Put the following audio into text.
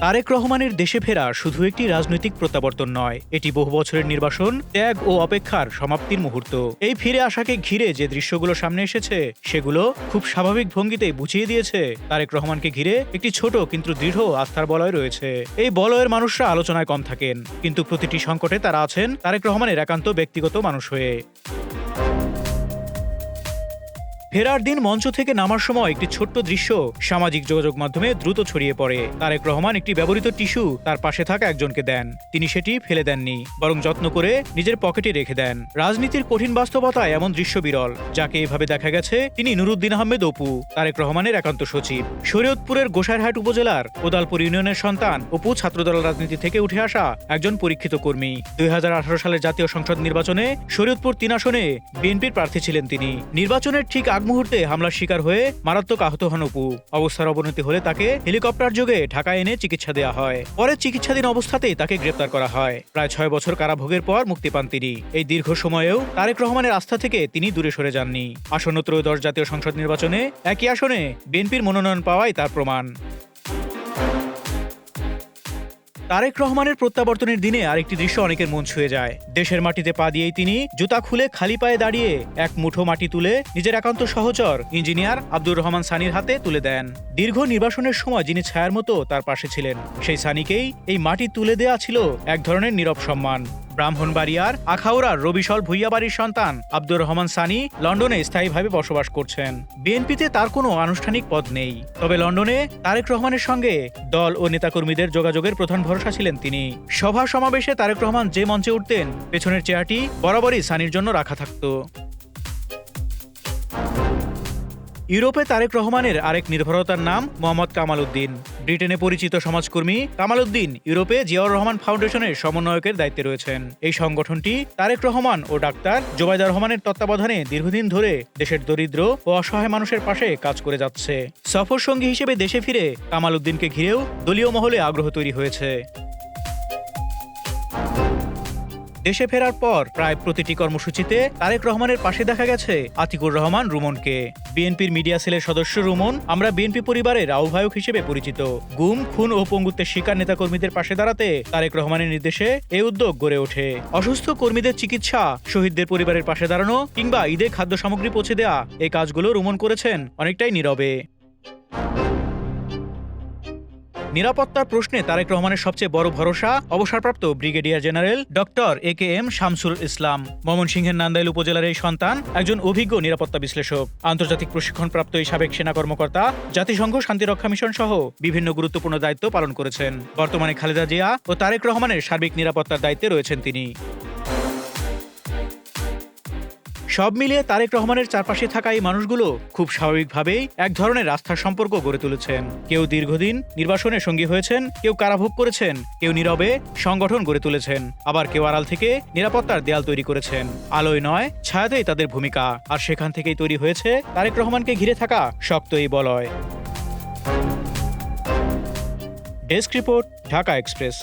তারেক রহমানের দেশে ফেরা শুধু একটি রাজনৈতিক প্রত্যাবর্তন নয়, এটি বহু বছরের নির্বাসন, ত্যাগ ও অপেক্ষার সমাপ্তির মুহূর্ত। এই ফিরে আসাকে ঘিরে যে দৃশ্যগুলো সামনে এসেছে সেগুলো খুব স্বাভাবিক ভঙ্গিতে বুঝিয়ে দিয়েছে তারেক রহমানকে ঘিরে একটি ছোট কিন্তু দৃঢ় আস্থার বলয় রয়েছে। এই বলয়ের মানুষরা আলোচনায় কম থাকেন, কিন্তু প্রতিটি সংকটে তারা আছেন তারেক রহমানের একান্ত ব্যক্তিগত মানুষ হয়ে। ফেরার দিন মঞ্চ থেকে নামার সময় একটি ছোট্ট দৃশ্য সামাজিক যোগাযোগ মাধ্যমে দ্রুত ছড়িয়ে পড়ে। তারেক রহমান একটি ব্যবহৃত টিস্যু তার পাশে থাকা একজনকে দেন। তিনি সেটি ফেলে দেননি, বরং যত্ন করে নিজের পকেটে রেখে দেন। রাজনীতির কঠিন বাস্তবতায় এমন দৃশ্য বিরল। যাকে এভাবে দেখা গেছে তিনি নুরুদ্দিন আহমেদ অপু, তারেক রহমানের একান্ত সচিব। শরীয়তপুরের গোসাইরহাট উপজেলার কোদালপুর ইউনিয়নের সন্তান অপু ছাত্রদল রাজনীতি থেকে উঠে আসা একজন পরীক্ষিত কর্মী। 2018 সালের জাতীয় সংসদ নির্বাচনে শরীয়তপুর 3 আসনে বিএনপির প্রার্থী ছিলেন তিনি। নির্বাচনের ঠিক আগ মুহূর্তে হামলার শিকার হয়ে মারাত্মক আহত হন অপু। অবস্থার অবনতি হলে তাকে হেলিকপ্টার যোগে ঢাকায় এনে চিকিৎসা দেওয়া হয়। পরে চিকিৎসাধীন অবস্থাতেই তাকে গ্রেপ্তার করা হয়। প্রায় 6 বছর কারাভোগের পর মুক্তি পান তিনি। এই দীর্ঘ সময়েও তারেক রহমানের আস্থা থেকে তিনি দূরে সরে যাননি। আসন্ন ত্রয়োদশ জাতীয় সংসদ নির্বাচনে একই আসনে বিএনপির মনোনয়ন পাওয়াই তার প্রমাণ। তারেক রহমানের প্রত্যাবর্তনের দিনে আরেকটি দৃশ্য অনেকের মন ছুঁয়ে যায়। দেশের মাটিতে পা দিয়েই তিনি জুতা খুলে খালি পায়ে দাঁড়িয়ে এক মুঠো মাটি তুলে নিজের একান্ত সহচর ইঞ্জিনিয়ার আব্দুর রহমান সানির হাতে তুলে দেন। দীর্ঘ নির্বাসনের সময় যিনি ছায়ার মতো তার পাশে ছিলেন, সেই সানিকেই এই মাটি তুলে দেয়া ছিল এক ধরনের নীরব সম্মান। ব্রাহ্মণবাড়িয়ার আখাউড়ার রবিশল ভুইয়া বাড়ির সন্তান আব্দুর রহমান সানি লন্ডনে স্থায়ীভাবে বসবাস করছেন। বিএনপিতে তার কোনো আনুষ্ঠানিক পদ নেই, তবে লন্ডনে তারেক রহমানের সঙ্গে দল ও নেতাকর্মীদের যোগাযোগের প্রধান ভরসা ছিলেন তিনি। সভা সমাবেশে তারেক রহমান যে মঞ্চে উঠতেন, পেছনের চেয়ারটি বরাবরই সানির জন্য রাখা থাকত। ইউরোপে তারেক রহমানের আরেক নির্ভরতার নাম মোহাম্মদ কামাল উদ্দিন। ব্রিটেনে পরিচিত সমাজকর্মী কামাল উদ্দিন ইউরোপে জিয়াউর রহমান ফাউন্ডেশনের সমন্বয়কের দায়িত্বে রয়েছেন। এই সংগঠনটি তারেক রহমান ও ডাক্তার জোবাইদা রহমানের তত্ত্বাবধানে দীর্ঘদিন ধরে দেশের দরিদ্র ও অসহায় মানুষের পাশে কাজ করে যাচ্ছে। সফর সঙ্গী হিসেবে দেশে ফিরে কামাল উদ্দিনকে ঘিরেও দলীয় মহলে আগ্রহ তৈরি হয়েছে। দেশে ফেরার পর প্রায় প্রতিটি কর্মসূচিতে তারেক রহমানের পাশে দেখা গেছে আতিকুর রহমান রুমনকে। বিএনপির মিডিয়া সেলের সদস্য রুমন আমরা বিএনপি পরিবারের আহ্বায়ক হিসেবে পরিচিত। গুম, খুন ও পঙ্গুত্বের শিকার নেতাকর্মীদের পাশে দাঁড়াতে তারেক রহমানের নির্দেশে এই উদ্যোগ গড়ে ওঠে। অসুস্থ কর্মীদের চিকিৎসা, শহীদদের পরিবারের পাশে দাঁড়ানো কিংবা ঈদে খাদ্য সামগ্রী পৌঁছে দেয়া, এই কাজগুলো রুমন করেছেন অনেকটাই নীরবে। নিরাপত্তার প্রশ্নে তারেক রহমানের সবচেয়ে বড় ভরসা অবসরপ্রাপ্ত brigadier general doctor AKM Shamsul Islam. ময়মনসিংহের নান্দাইল উপজেলার এই সন্তান একজন অভিজ্ঞ নিরাপত্তা বিশ্লেষক, আন্তর্জাতিক প্রশিক্ষণপ্রাপ্ত এই সাবেক সেনা কর্মকর্তা জাতিসংঘ শান্তিরক্ষা মিশন সহ বিভিন্ন গুরুত্বপূর্ণ দায়িত্ব পালন করেছেন। বর্তমানে খালেদা জিয়া ও তারেক রহমানের সার্বিক নিরাপত্তার দায়িত্বে রয়েছেন তিনি। সব মিলিয়ে তারেক রহমানের চারপাশে থাকা এই মানুষগুলো খুব স্বাভাবিকভাবেই এক ধরনের আস্থার সম্পর্ক গড়ে তুলেছেন। কেউ দীর্ঘদিন নির্বাসনে সঙ্গী হয়েছেন, কেউ কারাভোগ করেছেন, কেউ নীরবে সংগঠন গড়ে তুলেছেন, আবার কেউ আড়াল থেকে নিরাপত্তার দেয়াল তৈরি করেছেন। আলোয় নয়, ছায়াতেই তাদের ভূমিকা, আর সেখান থেকেই তৈরি হয়েছে তারেক রহমানকে ঘিরে থাকা শক্ত এই বলয়। Desk report, Dhaka express.